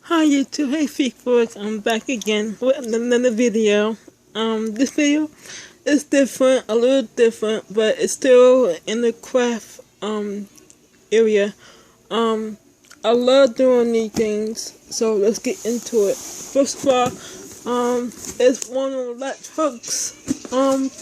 Hi YouTube, hey Freakworks, I'm back again with another video. This video is different, a little different, but it's still in the craft, area. I love doing these things, so let's get into it. First of all, it's one of Latch Hook's,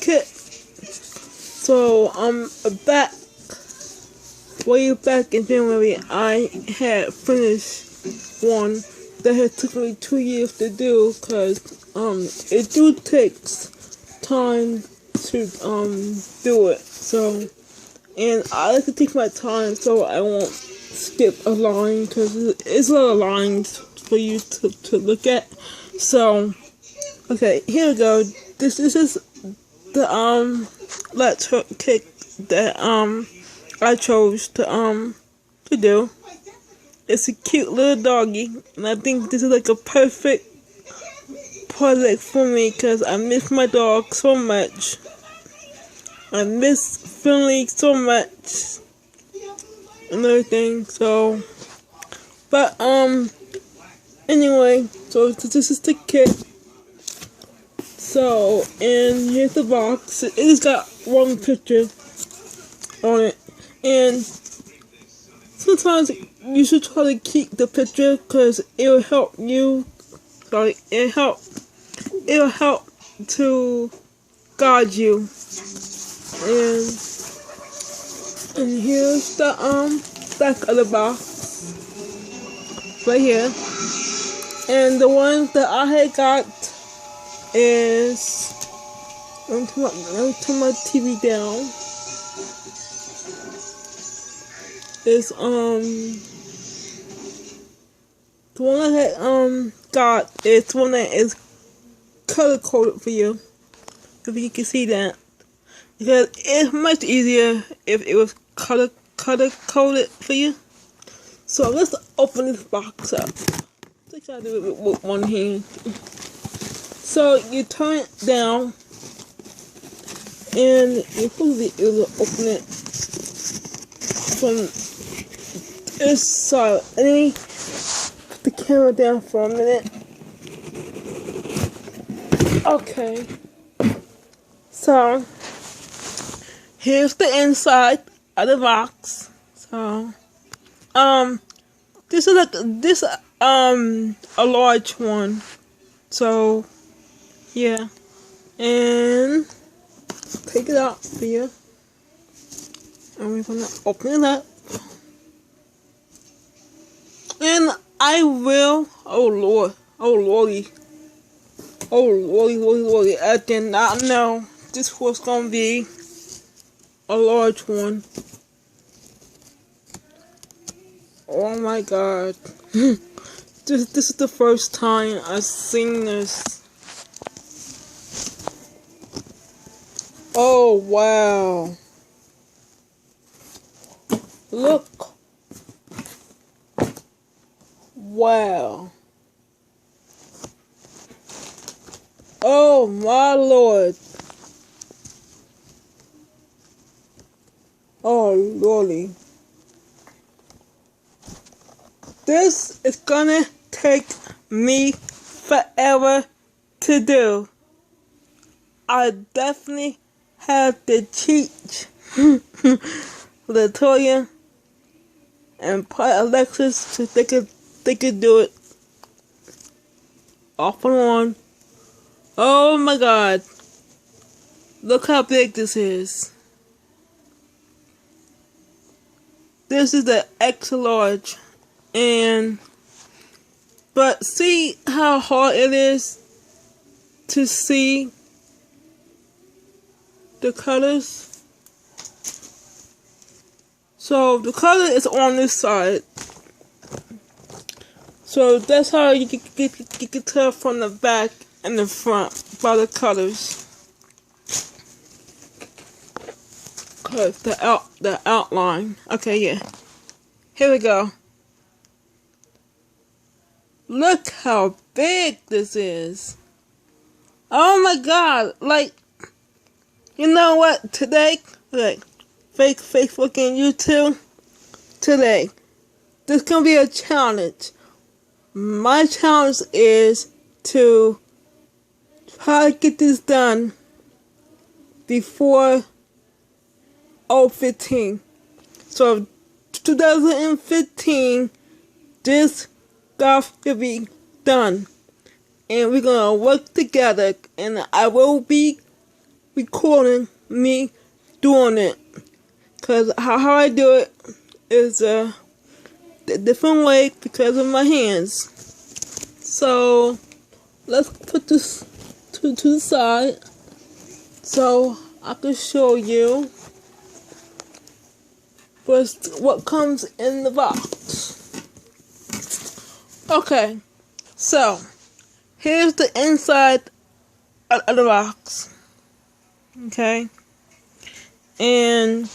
kit. So, back, way back in January, I had finished one that had took me 2 years to do, because it do takes time to do it. So, and I like to take my time so I won't skip a line, because it's a lot of lines for you to look at. So, okay, here we go. This is the Latch Hook Kit that I chose to do. It's a cute little doggy, and I think this is like a perfect project for me because I miss my dog so much. I miss Finley so much and everything. So, but anyway, so this is the kit. So, and here's the box. It just got one picture on it, and sometimes you should try to keep the picture because it'll help you. Sorry, it'll help to guide you. And here's the back of the box right here. And the one that I had got is, let me turn my TV down. Is the one I had got is the one that is color coded for you, if you can see that, because it's much easier if it was color coded for you. So let's open this box up. Let's try to do it with one hand. So you turn it down, and you're supposed to be able to open it from this side. Let me put the camera down for a minute. Okay. So here's the inside of the box. So this is like a large one. So yeah. And take it out for you. And we're gonna open it up. And I will, oh lordy, I did not know this was gonna be a large one. Oh my god. This is the first time I've seen this. Oh wow. Look. Wow. Oh my lord. Oh lordy. This is gonna take me forever to do. I definitely have to teach Latoya and probably Alexis so they could do it off and on. Oh my god. Look how big this is. This is the extra large. But see how hard it is to see the colors? So the color is on this side. So that's how you can tell from the back and the front by the colors. Cause the outline. Okay, yeah. Here we go. Look how big this is. Oh my god, like, you know what, today, like, Facebook and YouTube, today, there's gonna be a challenge. my challenge is to try to get this done before 2015. So 2015, this golf will be done. And we're gonna work together, and I will be recording me doing it. Cause how I do it is a different way because of my hands. So let's put this to the side so I can show you first what comes in the box. Okay, so here's the inside of the box. Okay, and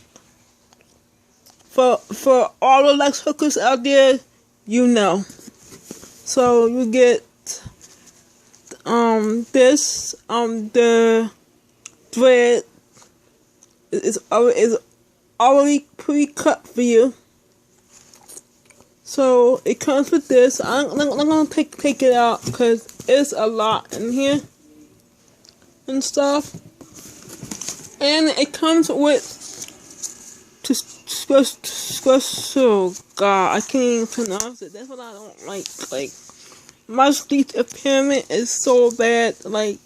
for all the Latch hookers out there, you know. So you get this the thread is already pre-cut for you. So it comes with this. I'm gonna take it out because it's a lot in here and stuff. And it comes with special, God, I can't even pronounce it. That's what I don't like. Like, my speech impairment is so bad. Like,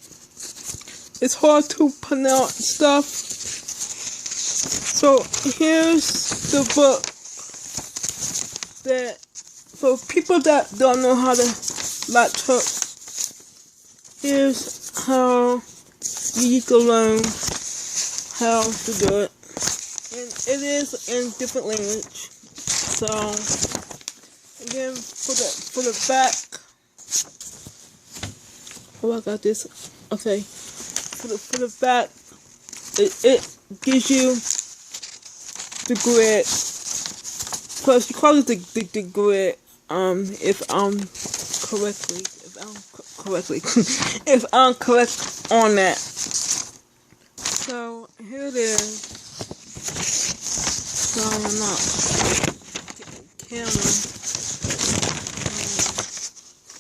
it's hard to pronounce stuff. So here's the book that for people that don't know how to latch hook. Here's how you can learn how to do it. And it is in different language. So again, for the back. Oh, I got this. Okay. For the back, it gives you the grid. Plus, you call it the grid. If I'm correct on that. So here it is. So I'm not camera.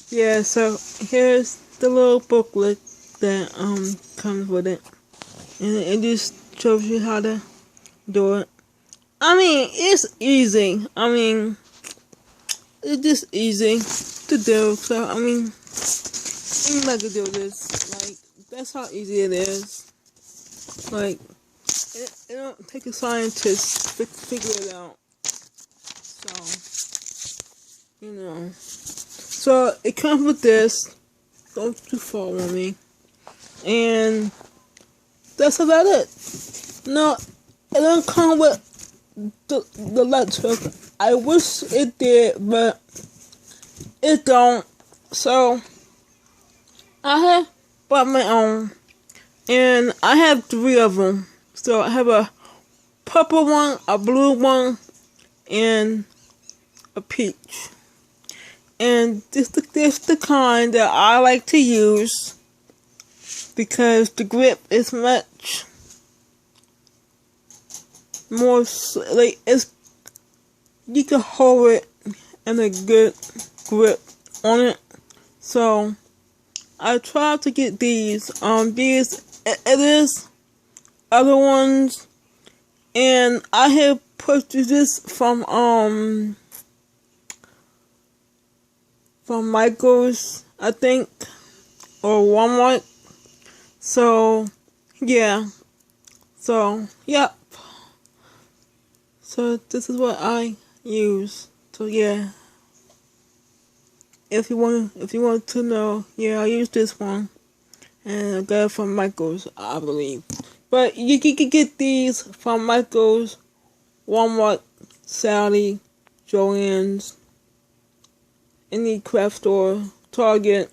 Yeah, so here's the little booklet that comes with it, and it just shows you how to do it. I mean, it's easy. I mean, it's just easy to do. So I mean, anybody can do this. Like, that's how easy it is. Like, it don't take a scientist to figure it out. So, you know. So, it comes with this. Don't you follow me. And that's about it. No, it don't come with the Latch hook. I wish it did, but it don't. So, I have bought my own. And I have 3 of them. So I have a purple one, a blue one, and a peach. And this the kind that I like to use because the grip is much more, like, it's, you can hold it in a good grip on it. So I tried to get these. It is other ones, and I have purchased this from Michael's, I think, or Walmart. So yeah, so yep. So this is what I use. So yeah, if you want to know, yeah, I use this one. And I got it from Michael's, I believe. But you can get these from Michael's, Walmart, Sally, Joann's, any craft store, Target.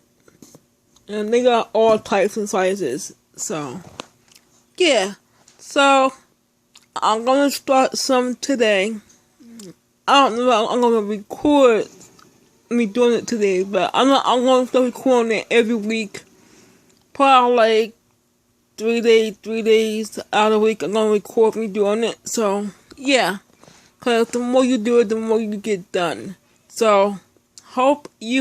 And they got all types and sizes. So, yeah. So, I'm going to start some today. I don't know if I'm going to record me doing it today. But I'm going to start recording it every week. Probably like 3 days out of the week, I'm gonna record me doing it. So yeah, cause the more you do it, the more you get done. So hope you